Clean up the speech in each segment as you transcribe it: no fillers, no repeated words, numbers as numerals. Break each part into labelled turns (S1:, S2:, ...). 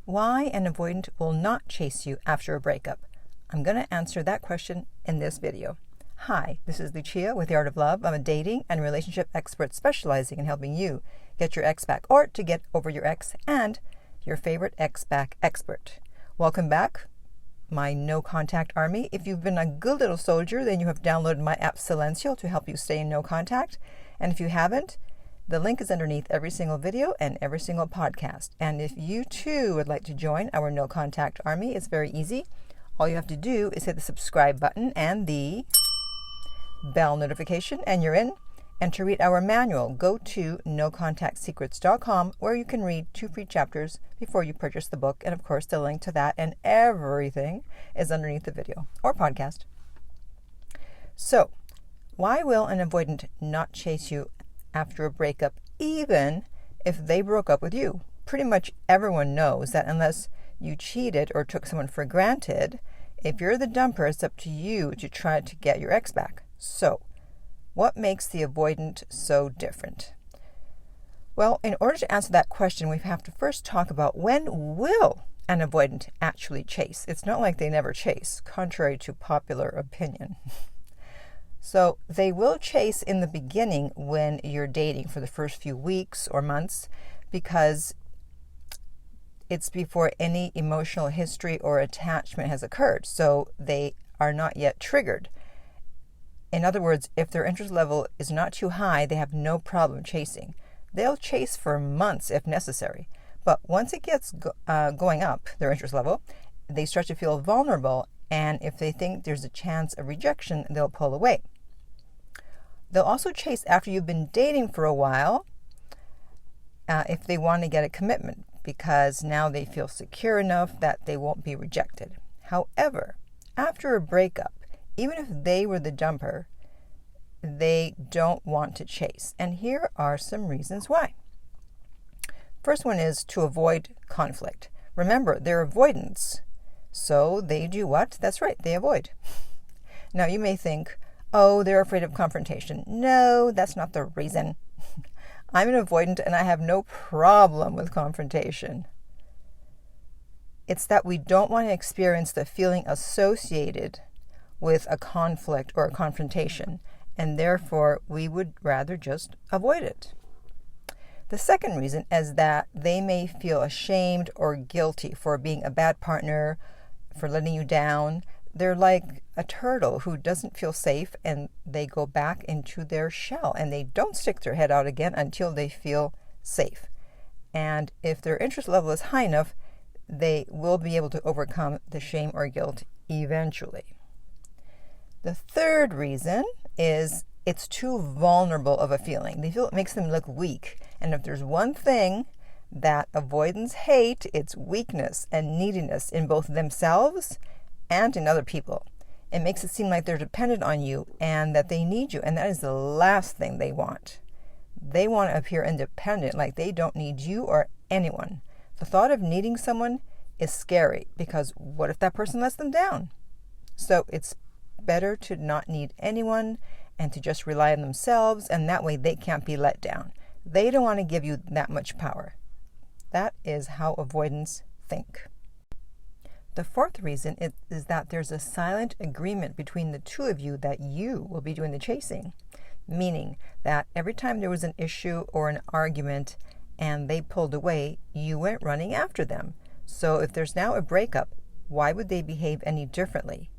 S1: Why an avoidant will not chase you after a breakup? I'm going to answer that question in this video. Hi, this is Lucia with The Art of Love. I'm a dating and relationship expert specializing in helping you get your ex back or to get over your ex and your favorite ex back expert. Welcome back, my no contact army. If you've been a good little soldier, then you have downloaded my app Silencio to help you stay in no contact. And if you haven't, the link is underneath every single video and every single podcast. And if you too would like to join our no contact army, it's very easy. All you have to do is hit the subscribe button and the bell notification and you're in. And to read our manual, go to nocontactsecrets.com where you can read 2 free chapters before you purchase the book. And of course, the link to that and everything is underneath the video or podcast. So, why will an avoidant not chase you after a breakup, even if they broke up with you? Pretty much everyone knows that unless you cheated or took someone for granted, if you're the dumper, it's up to you to try to get your ex back. So, what makes the avoidant so different? Well, in order to answer that question, we have to first talk about when will an avoidant actually chase. It's not like they never chase, contrary to popular opinion. So they will chase in the beginning when you're dating for the first few weeks or months because it's before any emotional history or attachment has occurred. So they are not yet triggered. In other words, if their interest level is not too high, they have no problem chasing. They'll chase for months if necessary. But once it gets going up, their interest level, they start to feel vulnerable. And if they think there's a chance of rejection, they'll pull away. They'll also chase after you've been dating for a while if they want to get a commitment because now they feel secure enough that they won't be rejected. However, after a breakup, even if they were the dumper, they don't want to chase. And here are some reasons why. First one is to avoid conflict. Remember, they're avoidants. So they do what? That's right, they avoid. Now you may think, oh, they're afraid of confrontation. No, that's not the reason. I'm an avoidant and I have no problem with confrontation. It's that we don't want to experience the feeling associated with a conflict or a confrontation, and therefore we would rather just avoid it. The second reason is that they may feel ashamed or guilty for being a bad partner, for letting you down. They're like a turtle who doesn't feel safe and they go back into their shell and they don't stick their head out again until they feel safe. And if their interest level is high enough, they will be able to overcome the shame or guilt eventually. The third reason is it's too vulnerable of a feeling. They feel it makes them look weak. And if there's one thing that avoidants hate, it's weakness and neediness in both themselves and in other people. It makes it seem like they're dependent on you and that they need you, and that is the last thing they want. They want to appear independent, like they don't need you or anyone. The thought of needing someone is scary because what if that person lets them down? So it's better to not need anyone and to just rely on themselves, and that way they can't be let down. They don't want to give you that much power. That is how avoidants think. The fourth reason is that there's a silent agreement between the two of you that you will be doing the chasing, meaning that every time there was an issue or an argument and they pulled away, you went running after them. So if there's now a breakup, why would they behave any differently?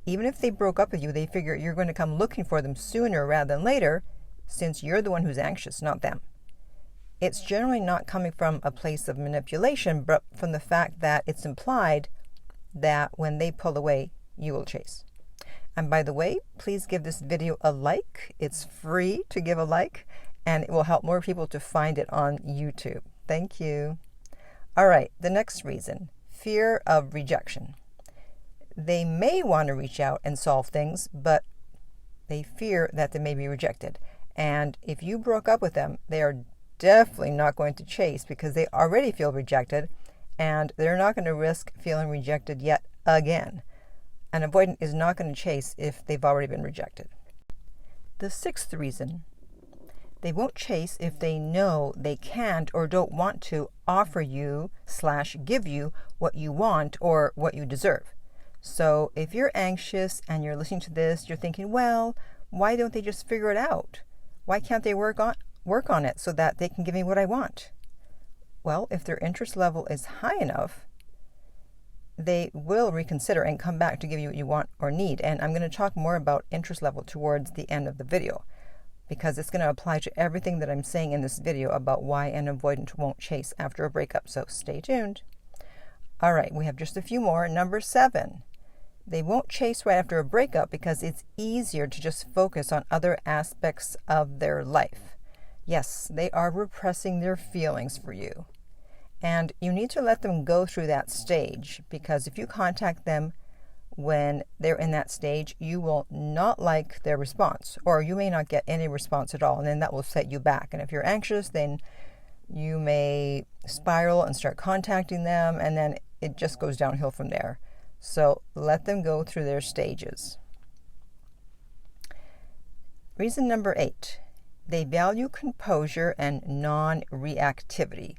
S1: Even if they broke up with you, they figure you're going to come looking for them sooner rather than later, since you're the one who's anxious, not them. It's generally not coming from a place of manipulation, but from the fact that it's implied that when they pull away, you will chase. And by the way, please give this video a like. It's free to give a like, and it will help more people to find it on YouTube. Thank you. All right, the next reason, fear of rejection. They may want to reach out and solve things, but they fear that they may be rejected. And if you broke up with them, they are definitely not going to chase because they already feel rejected, and they're not going to risk feeling rejected yet again. An avoidant is not going to chase if they've already been rejected. The sixth reason, They won't chase if they know they can't or don't want to offer you / give you what you want or what you deserve. So if you're anxious and you're listening to this, you're thinking, well, why don't they just figure it out? Why can't they work on it so that they can give me what I want? Well, if their interest level is high enough, they will reconsider and come back to give you what you want or need. And I'm going to talk more about interest level towards the end of the video, because it's going to apply to everything that I'm saying in this video about why an avoidant won't chase after a breakup. So stay tuned. All right, we have just a few more. Number 7, they won't chase right after a breakup because it's easier to just focus on other aspects of their life. Yes, they are repressing their feelings for you. And you need to let them go through that stage, because if you contact them when they're in that stage, you will not like their response, or you may not get any response at all, and then that will set you back. And if you're anxious, then you may spiral and start contacting them, and then it just goes downhill from there. So let them go through their stages. Reason number 8, they value composure and non-reactivity.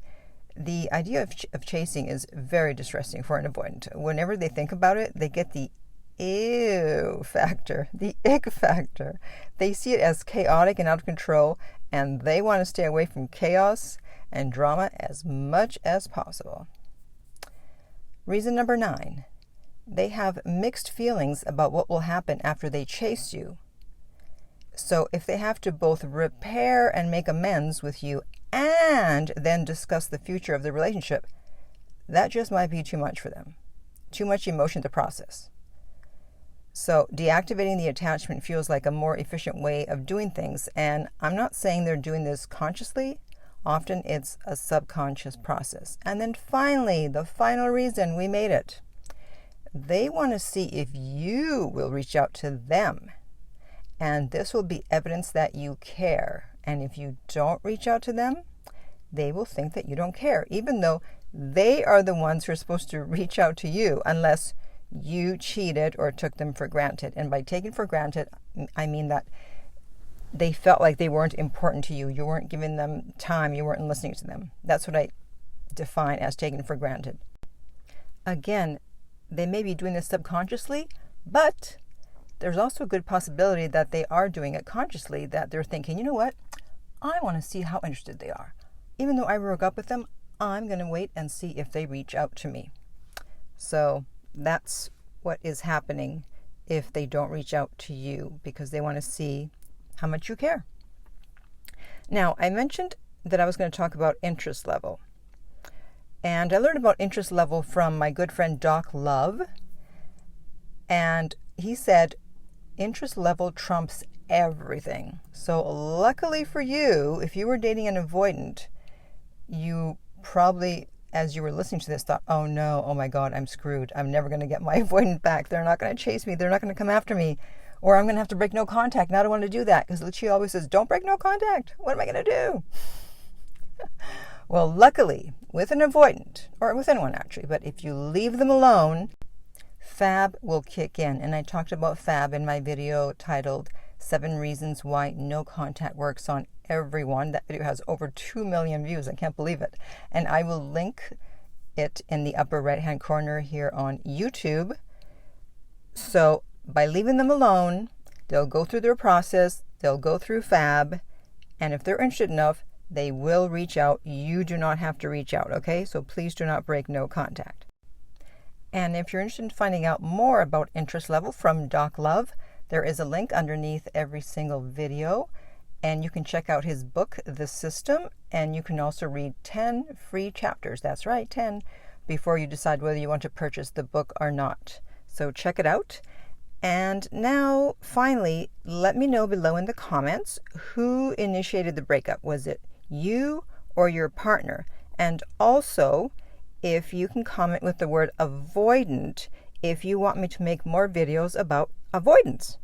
S1: The idea of chasing is very distressing for an avoidant. Whenever they think about it, they get the ew factor, the ick factor. They see it as chaotic and out of control, and they want to stay away from chaos and drama as much as possible. Reason number 9, they have mixed feelings about what will happen after they chase you. So if they have to both repair and make amends with you and then discuss the future of the relationship, that just might be too much for them. Too much emotion to process. So deactivating the attachment feels like a more efficient way of doing things. And I'm not saying they're doing this consciously. Often it's a subconscious process. And then finally, the final reason, we made it. They want to see if you will reach out to them. And this will be evidence that you care. And if you don't reach out to them, they will think that you don't care, even though they are the ones who are supposed to reach out to you, unless you cheated or took them for granted. And by taking for granted, I mean that they felt like they weren't important to you. You weren't giving them time. You weren't listening to them. That's what I define as taken for granted. Again, they may be doing this subconsciously, but there's also a good possibility that they are doing it consciously, that they're thinking, you know what? I want to see how interested they are. Even though I broke up with them, I'm going to wait and see if they reach out to me. So that's what is happening if they don't reach out to you, because they want to see how much you care. Now, I mentioned that I was going to talk about interest level. And I learned about interest level from my good friend Doc Love. And he said, interest level trumps everything. So luckily for you, if you were dating an avoidant, you probably, as you were listening to this, thought, oh no, oh my God, I'm screwed. I'm never going to get my avoidant back. They're not going to chase me. They're not going to come after me. Or I'm going to have to break no contact. And I don't want to do that, because Lucia always says, don't break no contact. What am I going to do? Well, luckily, with an avoidant, or with anyone actually, but if you leave them alone, Fab will kick in. And I talked about Fab in my video titled 7 Reasons Why No Contact Works on Everyone. That video has over 2 million views. I can't believe it. And I will link it in the upper right-hand corner here on YouTube. So by leaving them alone, they'll go through their process. They'll go through Fab. And if they're interested enough, they will reach out. You do not have to reach out, okay? So please do not break no contact. And if you're interested in finding out more about interest level from Doc Love, there is a link underneath every single video. And you can check out his book, The System, and you can also read 10 free chapters. That's right, 10, before you decide whether you want to purchase the book or not. So check it out. And now, finally, let me know below in the comments who initiated the breakup. Was it you or your partner? And also, if you can comment with the word avoidant if you want me to make more videos about avoidance.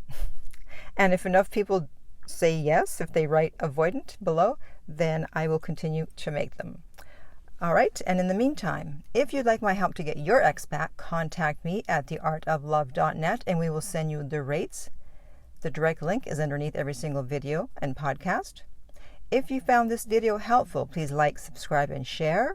S1: And if enough people say yes, if they write avoidant below, then I will continue to make them. All right, and in the meantime, if you'd like my help to get your ex back, contact me at theartoflove.net and we will send you the rates. The direct link is underneath every single video and podcast. If you found this video helpful, please like, subscribe, and share.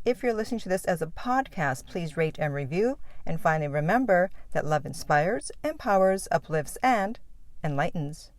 S1: If you're listening to this as a podcast, please rate and review. And finally, remember that love inspires, empowers, uplifts, and enlightens.